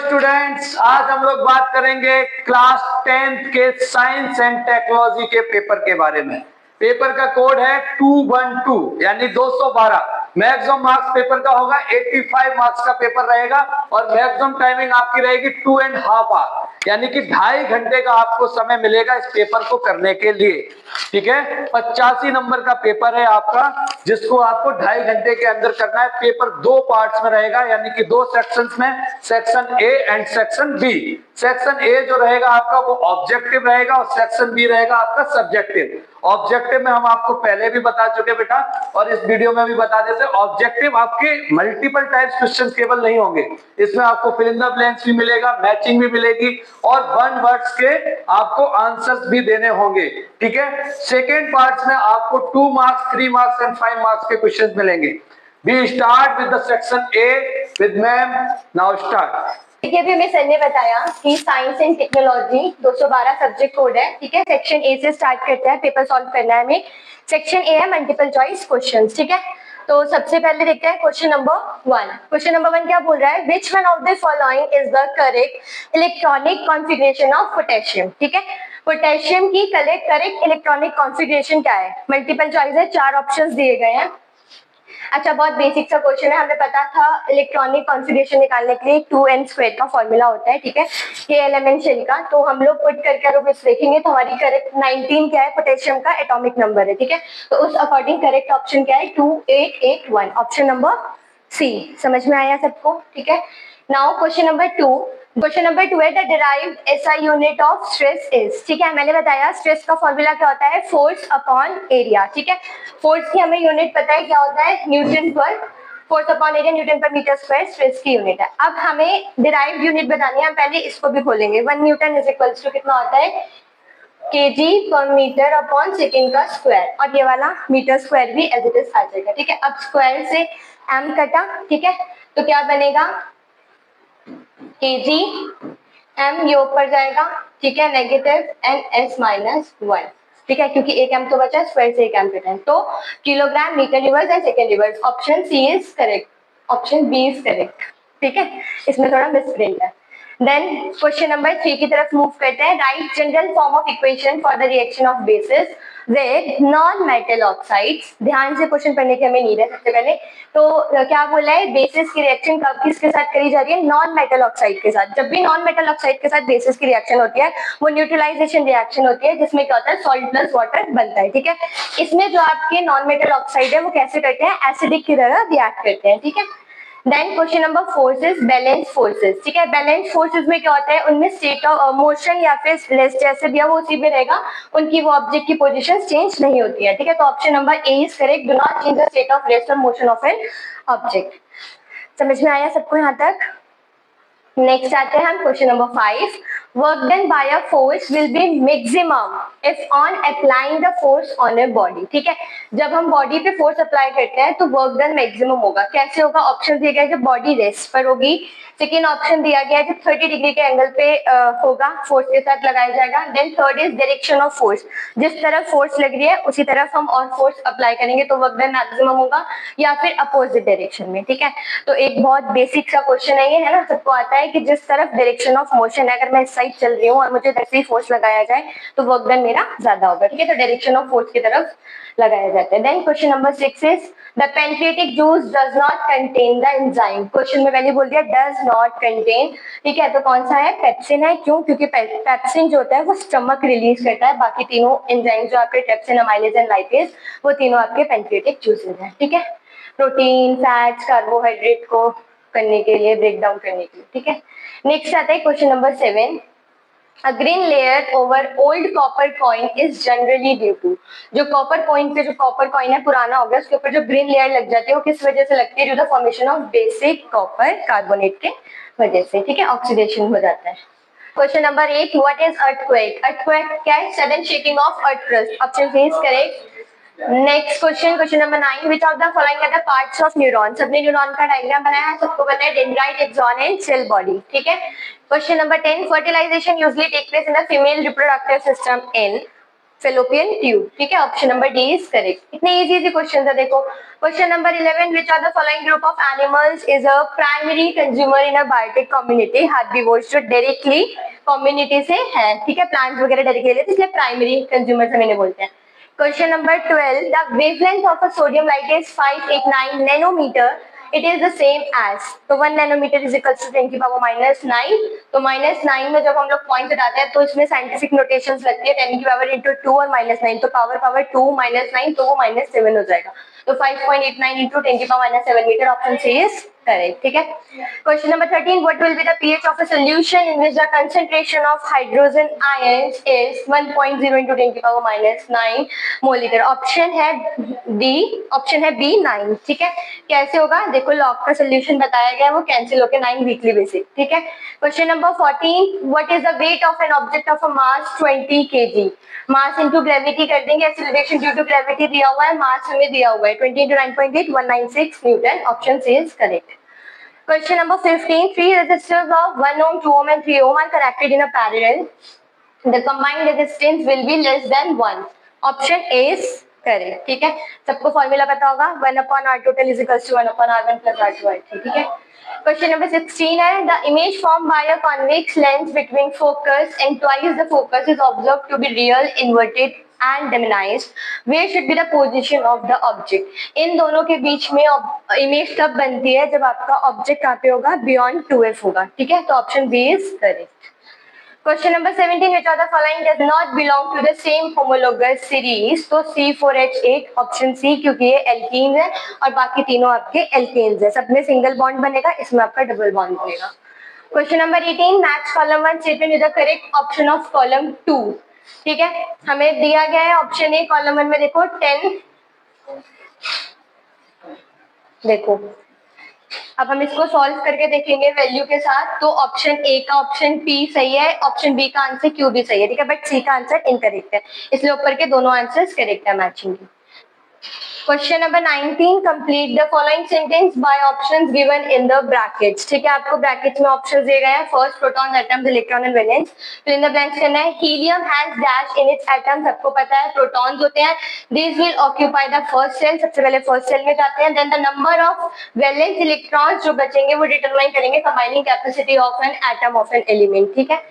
Students, आज हम लोग बात करेंगे क्लास 10th के साइंस एंड टेक्नोलॉजी के पेपर के बारे में। पेपर का कोड है 212 यानी 212। मैक्सिमम मार्क्स पेपर का होगा 85 मार्क्स का पेपर रहेगा और मैक्सिमम टाइमिंग आपकी रहेगी 2.5 आवर यानी कि 2.5 घंटे का आपको समय मिलेगा इस पेपर को करने के लिए। ठीक है, 85 नंबर का पेपर है आपका, जिसको आपको 2.5 घंटे के अंदर करना है। पेपर दो पार्ट्स में रहेगा यानी कि दो सेक्शंस में, section A and section B. Section A जो रहेगा आपका वो ऑब्जेक्टिव रहेगा और सेक्शन बी रहेगा आपका सब्जेक्टिव। ऑब्जेक्टिव में हम आपको पहले भी बता चुके बेटा और इस वीडियो में भी बता देते हैं। ऑब्जेक्टिव आपके मल्टीपल टाइप्स क्वेश्चंस केवल नहीं होंगे, इसमें आपको फिल इन द ब्लैंक्स भी मिलेगा, मैचिंग भी मिलेगी और वन वर्ड्स के आपको आंसर्स भी देने होंगे। ठीक है, सेकेंड पार्ट में आपको 2 मार्क्स, 3 मार्क्स एंड 5 मार्क्स के क्वेश्चंस मिलेंगे। We start with the section A with ma'am. Now start. देखिए, अभी हमें सर ने बताया कि science and technology 212 subject code है। ठीक है, सेक्शन ए से स्टार्ट करते हैं, पेपर सॉल्व करना है हमें। सेक्शन ए है मल्टीपल चॉइस क्वेश्चंस। ठीक है, तो सबसे पहले देखते हैं क्वेश्चन नंबर 1। क्वेश्चन नंबर 1 क्या बोल रहा है? Which one of the following is the correct electronic configuration of potassium. ठीक है, पोटेशियम की करेक्ट इलेक्ट्रॉनिक कॉन्फ़िगरेशन क्या है? मल्टीपल चॉइस है, 4 ऑप्शंस दिए गए हैं। अच्छा, बहुत बेसिक सा क्वेश्चन है। हमें पता था इलेक्ट्रॉनिक कॉन्फ़िगरेशन निकालने के लिए 2n² का फॉर्मूला होता है। ठीक है, ये एलिमेंट शेल का, तो हम लोग पुट करके अगर कुछ देखेंगे तो हमारी करेक्ट 19 क्या है? पोटेशियम का एटॉमिक नंबर है। ठीक है, तो उस अकॉर्डिंग करेक्ट ऑप्शन क्या है? 2881, ऑप्शन नंबर सी। समझ में आया सबको? ठीक है, now question number 2। Question number 2 है the derived SI unit of stress is. ठीक है, मैंने बताया स्ट्रेस का फॉर्मूला क्या होता है? Force upon area. ठीक है, फोर्स की हमें यूनिट पता है क्या होता है? न्यूटन पर, फोर्स अपॉन एरिया न्यूटन पर मीटर स्क्वायर स्ट्रेस की यूनिट है। अब हमें डिराइव्ड यूनिट बतानी है, हम पहले इसको भी खोलेंगे। 1 न्यूटन इज इक्वल्स टू कितना होता है? kg पर मीटर अपॉन सेकेंड का स्क्वायर, और ये वाला मीटर स्क्वायर भी एज इट इज आ जाएगा। ठीक है, अब स्क्वायर से m कटा। ठीक है, तो क्या बनेगा? kg m ये ऊपर जाएगा। ठीक है, नेगेटिव एन एस माइनस 1। ठीक है, क्योंकि एक m तो बचा, स्क्वायर से एक m कटा है, तो kilogram metre reverse and second reverse. Option C is correct, option B is correct. ठीक है, इसमें थोड़ा मिसप्रिंट है। देन क्वेश्चन नंबर 3 की तरफ मूव करते हैं। Right general form of equation for the reaction of basis with non metal oxides. ध्यान से क्वेश्चन पढ़ने की हमें नीड है। सबसे पहले तो क्या बोला है? बेसिस की रिएक्शन कब किसके साथ करी जा रही है? नॉन मेटल ऑक्साइड के साथ। जब भी नॉन मेटल ऑक्साइड के साथ बेसिस की रिएक्शन होती है वो न्यूट्रलाइजेशन रिएक्शन होती है, जिसमें क्या होता है? सॉल्ट प्लस वाटर बनता है। ठीक है, इसमें जो आपके नॉन मेटल ऑक्साइड है वो कैसे करते हैं? एसिडिक की तरह रिएक्ट करते हैं। ठीक है, then question number 4 is balance forces. ठीक है, बैलेंस फोर्सेस में क्या होता है? उनमें स्टेट ऑफ मोशन या फिर रेस्ट जैसे भी है वो उसी में रहेगा, उनकी वो ऑब्जेक्ट की पोजीशन चेंज नहीं होती है। ठीक है, तो option number A is correct, do not change the state of rest और मोशन ऑफ एन ऑब्जेक्ट। समझ में आया सबको यहाँ तक? नेक्स्ट आते हैं हम question number 5। Work done by a force will be maximum if on applying the force on a body. ठीक है, जब हम बॉडी पे फोर्स अप्लाई करते हैं तो वर्क डन मैक्सिमम होगा। कैसे होगा? ऑप्शन दिया गया है, जब बॉडी रेस्ट पर होगी। सेकेंड ऑप्शन दिया गया है जब 30 डिग्री के एंगल पे होगा, फोर्स के साथ लगाया जाएगा। Then third is direction of force, जिस तरफ फोर्स लग रही है उसी तरफ हम और फोर्स अप्लाई करेंगे तो वर्क डन मैक्सिमम होगा, या फिर अपोजिट डायरेक्शन में। ठीक है, तो एक बहुत बेसिक सा क्वेश्चन है ये, है ना? सबको आता है कि जिस तरफ डायरेक्शन ऑफ मोशन है, अगर मैं इस साइड चल रही हूँ और मुझे वैसे ही फोर्स लगाया जाए तो वर्क डन मेरा ज्यादा होगा। ठीक है, तो डायरेक्शन ऑफ फोर्स की तरफ लगाया जाता है। Then question number 6 is the pancreatic juice does not contain the enzyme. Question में पहले बोल दिया डज नॉट कंटेन। ठीक है, तो कौन सा है? पेप्सिन है। क्यों? क्योंकि पेप्सिन जो होता है वो स्टमक रिलीज करता है, बाकी तीनों एंजाइम जो आपके ट्रिप्सिन, अमाइलेज एंड लाइपेज, वो तीनों आपके पैंक्रियाटिक जूसेस हैं। ठीक है, प्रोटीन, फैट्स, कार्बोहाइड्रेट को करने के लिए, ब्रेक डाउन करने के लिए। ठीक है, नेक्स्ट आता है question number 7। A green layer over old copper coin is generally due to। जो कॉपर कॉइन पे, जो कॉपर कॉइन है पुराना हो गया, उसके ऊपर जो ग्रीन लेयर लग जाती है वो किस वजह से लगती है? Due the formation of basic copper carbonate के वजह से। ठीक है, ऑक्सीडेशन हो जाता है। Question number 8, what is earthquake? Earthquake क्या है? Sudden shaking of earth crust. Option C is correct. Next question, question number 9, which of the following are the parts of neuron? सबने न्यूरॉन का डायग्राम बनाया है, सबको पता है, dendrite, axon and cell body. ठीक है, question number 10, fertilisation usually take place in the female reproductive system in. Fallopian tube, ठीक है, option number D is correct. इतने इजी क्वेश्चन है। देखो question number 11, which are the following group of animals is a primary consumer in a biotic community, herbivores जो directly community से है, ठीक है, प्लांट्स वगैरह डायरेक्टली लेते हैं इसलिए प्राइमरी कंज्यूमर से मैंने बोलते हैं। Question number 12, the wavelength of a sodium light is 589 nanometre, it is the same as, तो 1 नैनोमीटर इज इक्वल टू 10 की पावर -9, तो -9 में जब हम लोग पॉइंट हटाते हैं तो इसमें साइंटिफिक नोटेशंस लगती है 10 की पावर इंटू 2 और -9, तो पावर 2 -9 तो वो -7 हो जाएगा, तो 5.89 इंटू 10 की power -7 metre, option C is correct, ठीक है। Question number 13, what will be the pH of a solution in which the concentration of hydrogen ions is 1.0 into 10 की पावर -9 मोलिटर, ऑप्शन है बी 9, ठीक है। कैसे होगा देखो, लॉग का सोल्यूशन बताया गया है, वो कैंसिल होकर 9 वीकली बेसिक, ठीक है। Question number 14, what is the weight of an object of a mass 20 kg, mass into gravity कर देंगे, एक्सीलरेशन ड्यू टू ग्रेविटी दिया हुआ है, मास हमें दिया हुआ है 20 into 9.8 196 newton, option C is correct. Question number 15, three resistors of 1 ohm, 2 ohm and 3 ohm are connected in a parallel. The combined resistance will be less than 1. Option A is correct, ठीक है। सबको formula पता होगा, 1/r total is equals to 1/r1 plus r2r3, ठीक है। Question number 16 है, the image formed by a convex lens between focus and twice the focus is observed to be real, inverted and diminished. Where should be the position of the object? इन दोनों के बीच में image तब बनती है जब आपका object कहाँ पे होगा, बियॉन्ड 2f होगा, ठीक है, तो option B is correct. Question number 17, which of the following does not belong to the same homologous series, तो C4H8 ऑप्शन सी, क्योंकि ये एल्कीन है और बाकी तीनों आपके एल्केन्स है, सब में सिंगल बॉन्ड बनेगा, इसमें आपका डबल बॉन्ड बनेगा। Question number 18, match column 1 statement with the correct option of column 2, ठीक है। हमें दिया गया है ऑप्शन ए, कॉलम 1 में देखो 10, देखो अब हम इसको सॉल्व करके देखेंगे वैल्यू के साथ, तो ऑप्शन ए का ऑप्शन पी सही है, ऑप्शन बी का आंसर क्यू भी सही है, ठीक है, बट सी का आंसर इनकरेक्ट है, इसलिए ऊपर के दोनों आंसर्स करेक्ट है मैचिंग की। Question number 19, complete the following sentence by options given in the brackets, ठीक है, आपको ब्रैकेट्स में ऑप्शंस दिए गए हैं, first proton, atoms, electron and valence, fill in the blanks करना है। Helium has dash in its atoms, सबको पता है प्रोटॉन्स होते हैं, this will occupy the first cell, सबसे पहले फर्स्ट सेल में जाते हैं, then the number of valence electrons जो बचेंगे वो डिटरमाइन करेंगे combining capacity of an atom of an element, ठीक है।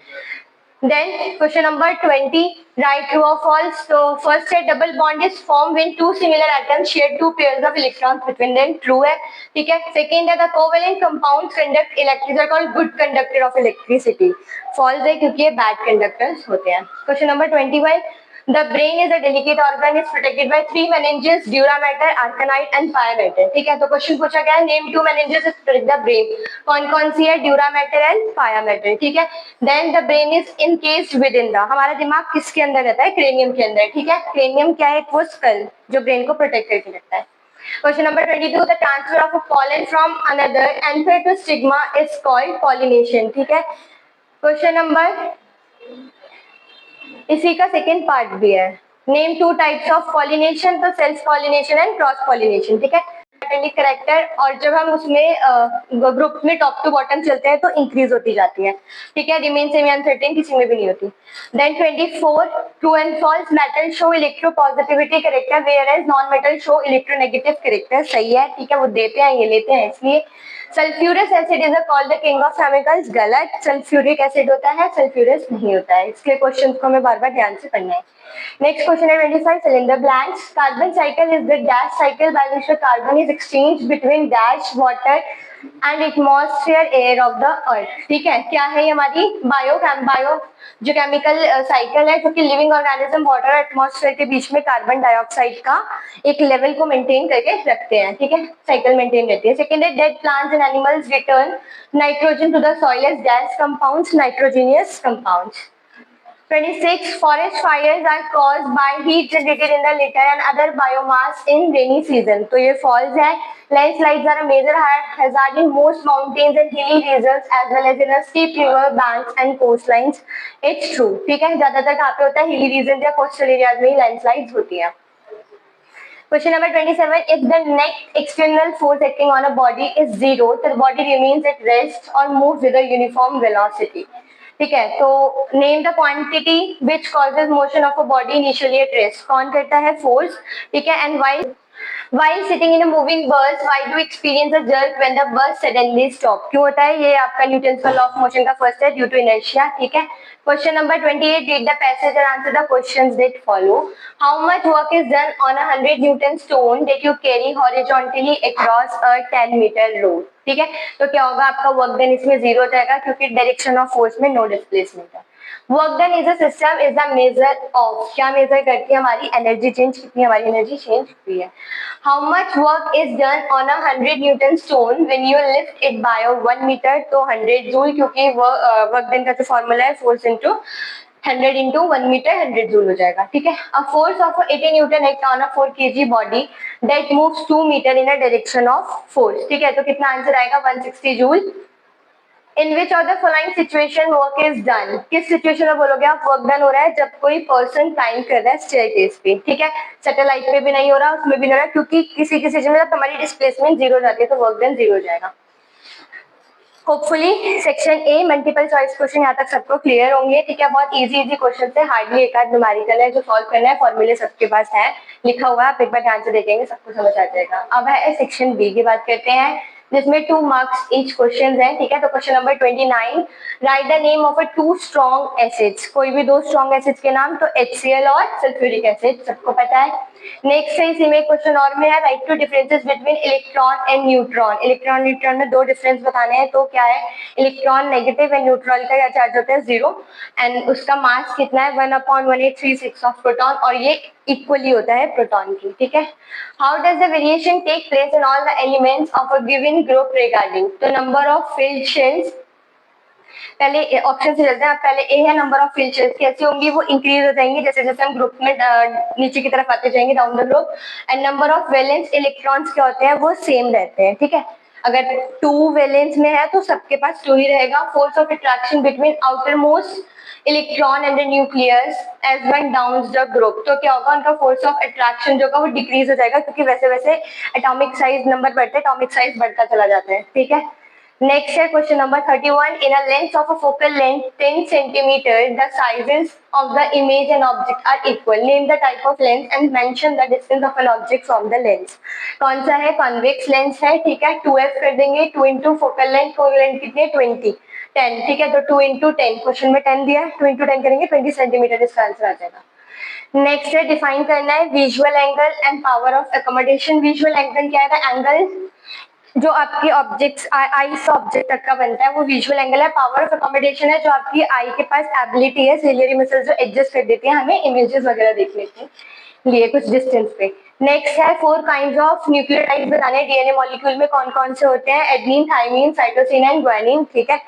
Then question number 20, write true or false. So first है double bond is formed when two similar atoms share two pairs of electrons between them. True है, ठीक है। Second है the covalent compounds conduct electricity are called good conductor of electricity. False है क्योंकि ये bad conductors होते हैं। Question number 21, the brain is a delicate organ is protected by three meninges, dura mater, arcanite and pia mater, ठीक है। तो question पूछा गया है name two meninges that protect the brain, कौन कौन सी है, dura mater and pia mater, ठीक है। then the brain is encased within the, हमारा दिमाग किसके अंदर रहता है, क्रेनियम के अंदर, ठीक है। क्रेनियम क्या है, वो स्कल जो ब्रेन को प्रोटेक्ट करके रखता है। Question number 22, the transfer of a pollen from another anther to stigma is called pollination, ठीक है। क्वेश्चन नंबर इसी का सेकेंड पार्ट भी है, name two types of pollination, तो self pollination and cross pollination, ठीक है। करेक्टर, और जब हम उसमें ग्रुप में टॉप टू बॉटम चलते हैं तो इंक्रीज होती जाती है, ठीक है, रिमेन सेमी अनसर्टेन किसी में भी नहीं होती। Then 24, true and false, metal show electropositivity character whereas non metal show electronegative character, सही है, ठीक है, वो देते हैं ये लेते हैं इसलिए। Sulphurous acid is called the king of chemicals, गलत, सल्फ्यूरिक एसिड होता है, सल्फ्यूरस नहीं होता है, इसके क्वेश्चन को हमें बार बार ध्यान से पढ़ना है। नेक्स्ट क्वेश्चन है 25, fill in the blanks. Carbon cycle is the gas cycle by which the carbon is exchanged between dash water and atmosphere air of the earth, ठीक है। क्या है ये हमारी बायो जो केमिकल साइकिल है, जो कि लिविंग ऑर्गेनिज्म वाटर और एटमॉस्फेयर के बीच में कार्बन डाइऑक्साइड का एक लेवल को मेंटेन करके रखते हैं, ठीक है, साइकिल मेंटेन रहती है। सेकंड है dead plants and animals return nitrogen to the soil as gas compounds, nitrogenous compounds. 26, forest fires are caused by heat generated in the litter and other biomass in rainy season, तो ये false है। landslides are a major hazard in most mountains and hilly regions as well as in a steep river banks and coastlines, it's true, ठीक है, ज्यादातर कहाँ पे होता है, hilly region या coastal areas में ही landslides होती है। Question number 27, if the net external force acting on a body is zero, the body remains at rest or moves with a uniform velocity, ठीक है, तो name the quantity which causes motion of a body initially at rest, कौन करता है, force, ठीक है। And while sitting in a moving bus, why do you experience a jerk when the bus suddenly stop, क्यों होता है, ये आपका न्यूटन का लॉ ऑफ मोशन का फर्स्ट है, ड्यू टू इनर्शिया, ठीक है। Question number 28, read the passage and answer the questions that follow. How much work is done on a 100 Newton stone that you carry horizontally across a 10-meter road, ठीक है। तो क्या होगा, आपका work done इसमें zero हो जाएगा क्योंकि डायरेक्शन ऑफ फोर्स में नो डिस्प्लेसमेंट है। Work done is a system, is the measure of, क्या मेजर करती है, हमारी एनर्जी चेंज, कितनी हमारी एनर्जी चेंज हुई है। How much work is done on a 100 newton stone when you lift it by 1 metre, तो 100 जूल, क्योंकि वर्क डन का जो फॉर्मूला है force into 100 into 1 metre 100 joule हो जाएगा, ठीक है। A force of 80 newton act on a 4 kg body that moves 2 metre in a direction of force, ठीक है। तो कितना आंसर आएगा, 160 जूल। In which of the following situation work is done, किस सिचुएशन में बोलोगे आप वर्क डन हो रहा है, जब कोई पर्सन क्लाइंब कर रहा है स्टेयरकेस पे, ठीक है। सैटेलाइट पे भी नहीं हो रहा, उसमें भी नहीं हो रहा, क्योंकि किसी किसी चीज में जब हमारी डिस्प्लेसमेंट जीरो हो जाती है तो वर्क डन जीरो हो जाएगा। Hopefully section A multiple choice question यहाँ तक सबको क्लियर होंगे, ठीक है। बहुत इजी क्वेश्चन है, हार्डली एक आध न्यूमेरिकल है जो सॉल्व करना है, फॉर्मूले सबके पास है, लिखा हुआ है, आप एक बार ध्यान से देखेंगे सबको समझ आ जाएगा। अब है सेक्शन बी की बात करते हैं, जिसमें 2 मार्क्स ईच क्वेश्चन है, ठीक है। तो question number 29, right the name of a 2 strong acids, कोई भी 2 स्ट्रॉन्ग एसिड्स के नाम, तो HCl और सल्फ्यूरिक एसिड, सबको पता है। नेक्स्ट है इसी में क्वेश्चन और में है, write two differences between electron and neutron, electron neutron में 2 डिफरेंस बताने हैं, तो क्या है, इलेक्ट्रॉन नेगेटिव एंड न्यूट्रॉन का क्या चार्ज होता है, 0, एंड उसका मास कितना है, 1/1836 ऑफ प्रोटॉन, और ये इक्वली होता है प्रोटॉन की, ठीक है। How does the variation take place in all the elements of a given group regarding, तो नंबर ऑफ फील्ड शेल्स, पहले ऑप्शन से चलते हैं, पहले ए है, नंबर ऑफ फील्ड शेल्स कैसी होंगी, वो इंक्रीज हो जाएंगी जैसे जैसे हम ग्रुप में नीचे की तरफ आते जाएंगे down the group, and number of valence electrons क्या होते हैं, वो सेम रहते हैं, ठीक है। अगर 2 वैलेंस में है तो सबके पास 2 ही रहेगा। Force of attraction between outermost electron and the nucleus as one down the group, तो क्या होगा, उनका फोर्स ऑफ अट्रैक्शन जो होगा वो डिक्रीज हो जाएगा, क्योंकि वैसे वैसे एटॉमिक साइज नंबर बढ़ते हैं, एटॉमिक साइज बढ़ता चला जाता है, ठीक है। Next है question number 31. In a lens of a focal length 10 centimeter, the sizes of the image and object are equal. Name the type of lens and mention the distance of an object from the lens. कौन सा है, convex lens है, ठीक है। 2f कर देंगे, 2 into focal length, focal length कितनी है, 20, 10, ठीक है। तो 2 into 10, क्वेश्चन में 10 दिया है, 2 into 10 करेंगे 20 सेंटीमीटर, इसका आंसर आ जाएगा। नेक्स्ट है डिफाइन करना है visual angle and power of accommodation. Visual angle क्या है, एंगल जो आपके ऑब्जेक्ट्स आई से ऑब्जेक्ट तक का बनता है वो विजुअल एंगल है। पावर ऑफ अकोमोडेशन है जो आपकी आई के पास एबिलिटी है, सिलियरी मसल्स जो एडजस्ट कर देती है हमें इमेजेस वगैरह देखने के लिए कुछ डिस्टेंस पे। नेक्स्ट है 4 काइंड्स ऑफ न्यूक्लियोटाइड्स बताने, डीएनए मॉलिक्यूल में कौन कौन से होते हैं, adenine, thymine, cytosine and guanine, ठीक है।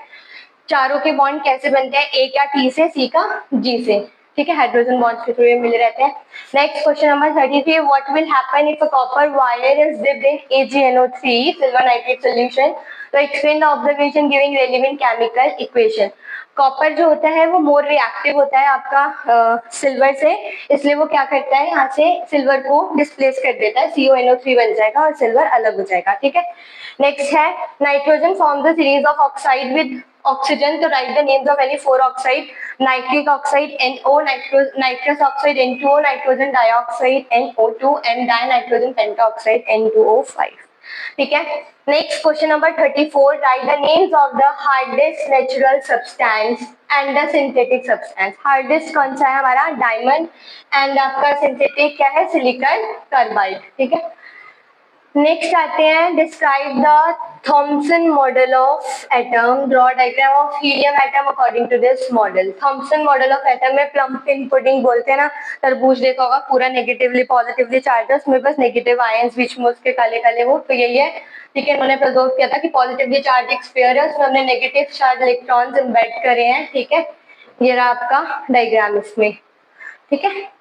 चारों के बॉन्ड कैसे बनते हैं, ए का टी से, सी का जी से, ठीक है, हाइड्रोजन बॉन्ड्स के थ्रू ये मिले रहते हैं। Next question number 33, what will happen if a copper wire is dipped in AgNO3 silver nitrate solution, तो explain the observation giving relevant chemical equation. Copper जो होता है वो मोर रिएक्टिव होता है आपका सिल्वर से, इसलिए वो क्या करता है, यहाँ से सिल्वर को डिस्प्लेस कर देता है, CONO3 बन जाएगा और सिल्वर अलग हो जाएगा, ठीक है। नेक्स्ट है nitrogen form the series of oxide with oxygen, तो write the names of any 4 oxide, nitric oxide NO, nitrous oxide N2O, nitrogen dioxide NO2 and dinitrogen pentoxide N2O5, ठीक है। Next question number 34, write the names of the hardest natural substance and the synthetic substance. Hardest कौन सा है हमारा, diamond, and आपका synthetic क्या है, silicon carbide, ठीक है। नेक्स्ट आते हैं, describe the Thomson model of atom, draw diagram of helium atom according to this model. Thomson model of atom में प्लम्पिन पुडिंग बोलते हैं ना, तरबूज देखा होगा पूरा नेगेटिवली पॉजिटिवली चार्ज है, उसमें बस नेगेटिव आयंस बीच में उसके काले काले, वो तो यही है, ठीक है। उन्होंने प्रपोज किया था कि पॉजिटिवली चार्ज एक स्फीयर है, उसमें हमने नेगेटिव चार्ज इलेक्ट्रॉन्स एम्बेड करे हैं, ठीक है। ये रहा आपका डायग्राम इसमें, ठीक है।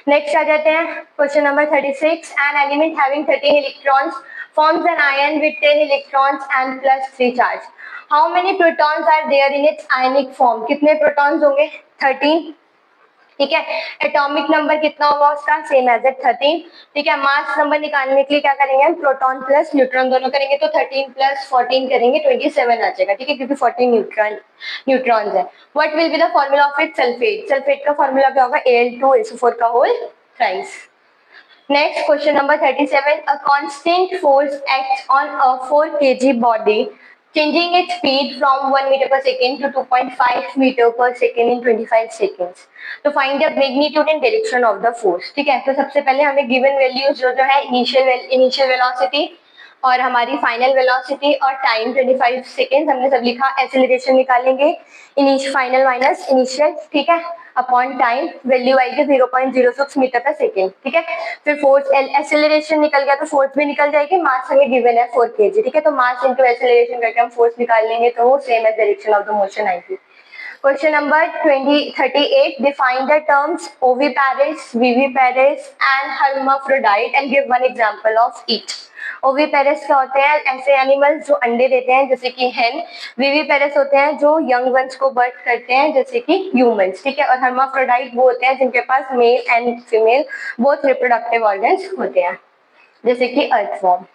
नेक्स्ट आ जाते हैं question number 36, an element having 13 electrons forms an ion with 10 electrons and plus 3 charge. How many protons are there in its ionic form? कितने प्रोटॉन्स होंगे, 13, ठीक है। एटॉमिक नंबर कितना होगा उसका, सेम एज एट 13। ठीक है। मास नंबर निकालने के लिए क्या करेंगे हम, प्रोटॉन प्लस न्यूट्रॉन दोनों करेंगे तो 13 प्लस 14 करेंगे 27 आ जाएगा। ठीक है, क्योंकि 14 न्यूट्रॉन्स है। What will be the formula of it, sulphate. Sulphate का फॉर्मूला क्या होगा, Al2SO4 का whole thrice. Next question number 37. A constant force acts on a 4 kg body, changing its speed from 1 meter per second to 2.5 meter per second in 25 seconds. To find the magnitude and direction of the force. ठीक है, तो सबसे पहले हमें given values जो है initial velocity और हमारी फाइनल वेलोसिटी और टाइम 25 सेकेंड हमने सब लिखा। एक्सेलरेशन निकालेंगे, फाइनल माइनस इनिशियल, ठीक है, अपॉन टाइम, वैल्यू आएगी 0.06 मीटर पर सेकेंड। ठीक है, फिर फोर्स, एक्सेलरेशन निकल गया तो फोर्स भी निकल जाएगी। मास हमें गिवन है 4 kg। ठीक है, तो मास इंटू एक्सेलरेशन करके हम फोर्स निकाल लेंगे तो वो same as direction of the motion आएगी। Question number 38. Define the terms oviparous, viviparous and hermaphrodite and give one example of each. Oviparous क्या होते हैं, ऐसे एनिमल्स जो अंडे देते हैं जैसे कि हेन। विविपेरस होते हैं जो यंग वंस को बर्थ करते हैं जैसे कि ह्यूमंस। ठीक है, और हर्माफ्रोडाइट वो होते हैं जिनके पास male and female both reproductive organs होते हैं जैसे कि अर्थवॉर्म।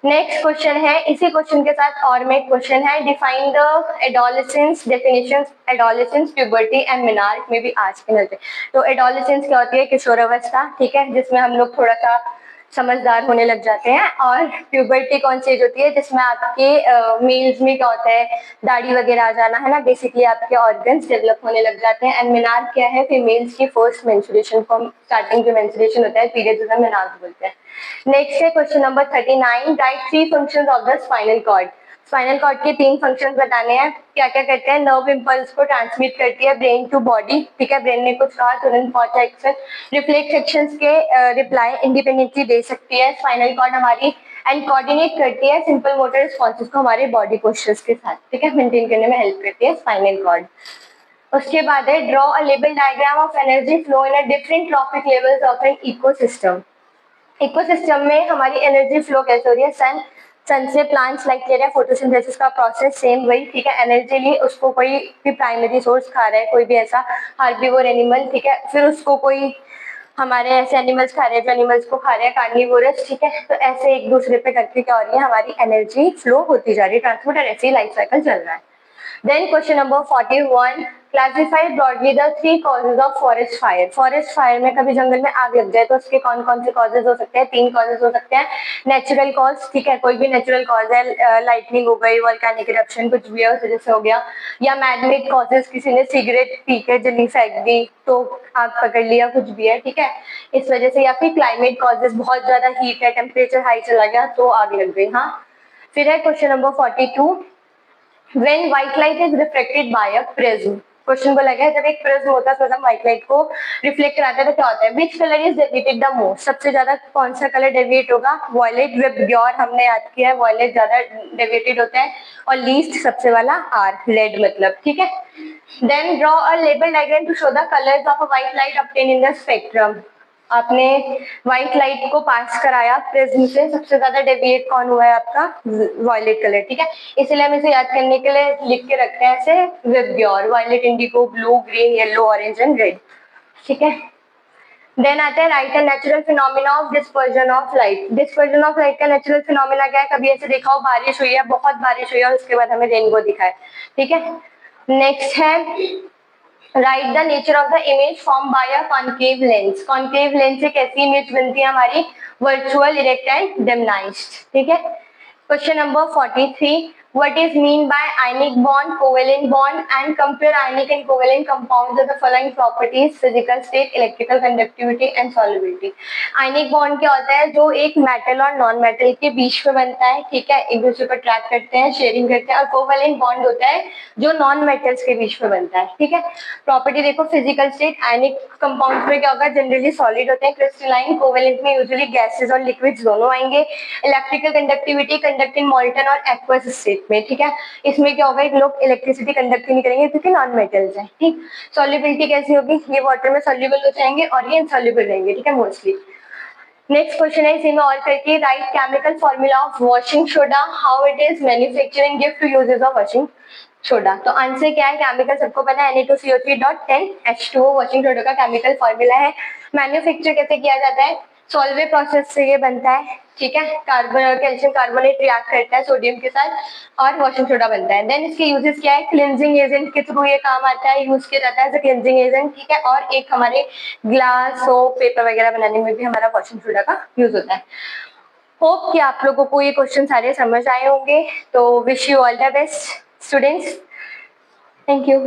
नेक्स्ट क्वेश्चन है, इसी क्वेश्चन के साथ और में एक क्वेश्चन है, define the adolescence, definitions adolescence, puberty and menarche में भी आज के नजर। तो एडोलेसेंस क्या होती है, किशोरावस्था। ठीक है, जिसमें हम लोग थोड़ा सा समझदार होने लग जाते हैं। और प्यूबर्टी कौन सी एज होती है, जिसमें आपके मेल्स में क्या होता है, दाढ़ी वगैरह आ जाना है ना, बेसिकली आपके ऑर्गन्स डेवलप होने लग जाते हैं। एंड मेनार्क क्या है, फीमेल्स की फर्स्ट मेंस्ट्रुएशन को, स्टार्टिंग जो मेंस्ट्रुएशन होता है पीरियड, उसे मेनार्क बोलते हैं। नेक्स्ट है question number 39. Write 3 functions of the spinal cord. Spinal cord के 3 फंक्शंस बताने हैं। क्या क्या करते हैं, नर्व इंपल्स को ट्रांसमिट करती है ब्रेन टू बॉडी। ठीक है, ब्रेन ने कुछ कहा तुरंत पहुंचा एक्शन। रिफ्लेक्स एक्शंस के रिप्लाई इंडिपेंडेंटली दे सकती है स्पाइनल कॉर्ड हमारी। एंड कोऑर्डिनेट करती है सिंपल मोटर रिस्पॉन्सेस को हमारे बॉडी पोस्चर्स के साथ। ठीक है, मेंटेन करने में हेल्प करती है स्पाइनल कॉर्ड। उसके बाद है, draw a level diagram of energy flow in a different trophic levels of an ecosystem. Ecosystem में हमारी एनर्जी फ्लो कैसे हो रही है, सन से प्लांट्स लाइक ले रहे हैं, फोटोसिंथेसिस का प्रोसेस सेम वही। ठीक है, एनर्जी ली, उसको कोई भी प्राइमरी सोर्स खा रहा है, कोई भी ऐसा हार्बिवोर एनिमल। ठीक है, फिर उसको कोई हमारे ऐसे एनिमल्स खा रहे हैं जो एनिमल्स को खा रहे हैं, कार्निवोरस। ठीक है, तो ऐसे एक दूसरे पे करके क्या हो रही है, हमारी एनर्जी फ्लो होती जा रही है, ट्रांसपोर्ट, और ऐसे ही लाइफ साइकिल चल रहा है। Then question number 41. Classify broadly the 3 causes of forest fire. Forest fire में कभी जंगल में आग लग जाए तो उसके कौन कौन से causes हो सकते हैं, 3 causes हो सकते हैं। नेचुरल कॉज, ठीक है, कोई भी नेचुरल कॉज है, लाइटनिंग हो गई, वोल्केनिक इरप्शन कुछ भी है उस वजह से हो गया, या मैनमेड कॉजेस, किसी ने सिगरेट पी के जली फेंक दी तो आग पकड़ लिया, कुछ भी है। ठीक है, इस वजह से, या फिर क्लाइमेट कॉजेस, बहुत ज्यादा हीट है, टेम्परेचर हाई चला गया तो आग लग गई। हाँ, फिर है question number 42. When white light is reflected by a prism. Question बोला गया जब एक प्रिज्म होता है तो हम व्हाइट लाइट को रिफ्लेक्ट कराते हैं तो क्या होता है, which colour is deviated the most, सबसे ज्यादा कौन सा कलर डेविएट होगा, वॉयलेट। विबग्योर हमने याद किया है, वॉयलेट ज्यादा डेविएटेड होता है, और लीस्ट सबसे वाला आर, रेड मतलब। ठीक है, then draw a label diagram to show the colours of a white light obtain in the spectrum. आपने व्हाइट लाइट को पास कराया प्रिज्म से, सबसे ज्यादा डेविएट कौन हुआ है आपका, वॉयलेट कलर। ठीक है, इसलिए हम इसे याद करने के लिए लिख के रखते हैं ऐसे, VIBGYOR, violet, indigo, blue, green, yellow, orange and red. ठीक है, देन आता है write a natural phenomena of dispersion of light. Dispersion of light का नेचुरल फिनोमिना क्या है, कभी ऐसे देखा हो बारिश हुई है, बहुत बारिश हुई है और उसके बाद हमें रेनबो दिखा है। ठीक है, नेक्स्ट है, right the nature of the image form by a concave lens. Concave lens से कैसी इमेज बनती है हमारी, वर्चुअल, इरेक्ट एंड डिमनाइज्ड। ठीक है, question number 43. What is mean by ionic bond, covalent bond, and compare ionic and covalent compounds of the following properties: physical state, electrical conductivity, and solubility. Ionic bond क्या होता है, जो एक metal और non metal के बीच में बनता है। ठीक है, एक दूसरे को अट्रैक्ट करते हैं, शेयरिंग करते हैं। और कोवेलेंट बॉन्ड होता है जो नॉन मेटल्स के बीच में बनता है। ठीक है, प्रॉपर्टी देखो, फिजिकल स्टेट, आयनिक कंपाउंड्स में क्या होगा, जनरली सॉलिड होते हैं, क्रिस्टलाइन। कोवेलेंट में यूजुअली गैसेस और लिक्विड्स दोनों आएंगे। इलेक्ट्रिकल कंडक्टिविटी, कंडक्ट इन मॉल्टन और एक्वस स्टेट में। ठीक है, इसमें क्या होगा, एक लोग इलेक्ट्रिसिटी कंडक्ट नहीं करेंगे क्योंकि नॉन मेटल्स हैं। ठीक, सॉल्युबिलिटी कैसी होगी, ये वाटर में सॉल्युबल हो जाएंगे और ये इनसॉल्युबल रहेंगे। ठीक है, मोस्टली। नेक्स्ट क्वेश्चन है, इसी में और करके write chemical formula of washing soda, how it is manufacturing, give two uses of washing soda. तो आंसर क्या है, केमिकल सबको पता है Na2CO3.10H2O वॉशिंग सोडा का केमिकल फॉर्मूला है। मैन्युफैक्चर कैसे किया जाता है, सॉल्वे प्रोसेस से ये बनता है, ठीक है। कार्बन कैल्शियम कार्बोनेट रिएक्ट करता है सोडियम के साथ और वॉशिंग सोडा बनता है। देन इसके यूजेस क्या है, क्लिनजिंग एजेंट के थ्रू ये काम आता है, यूज किया जाता है एज अ क्लिनजिंग एजेंट, ठीक है। और एक हमारे ग्लास सोप पेपर वगैरह बनाने में भी हमारा वॉशिंग सोडा का यूज होता है। होप कि आप लोगों को ये क्वेश्चन सारे समझ आए होंगे। तो wish you all the best students, thank you.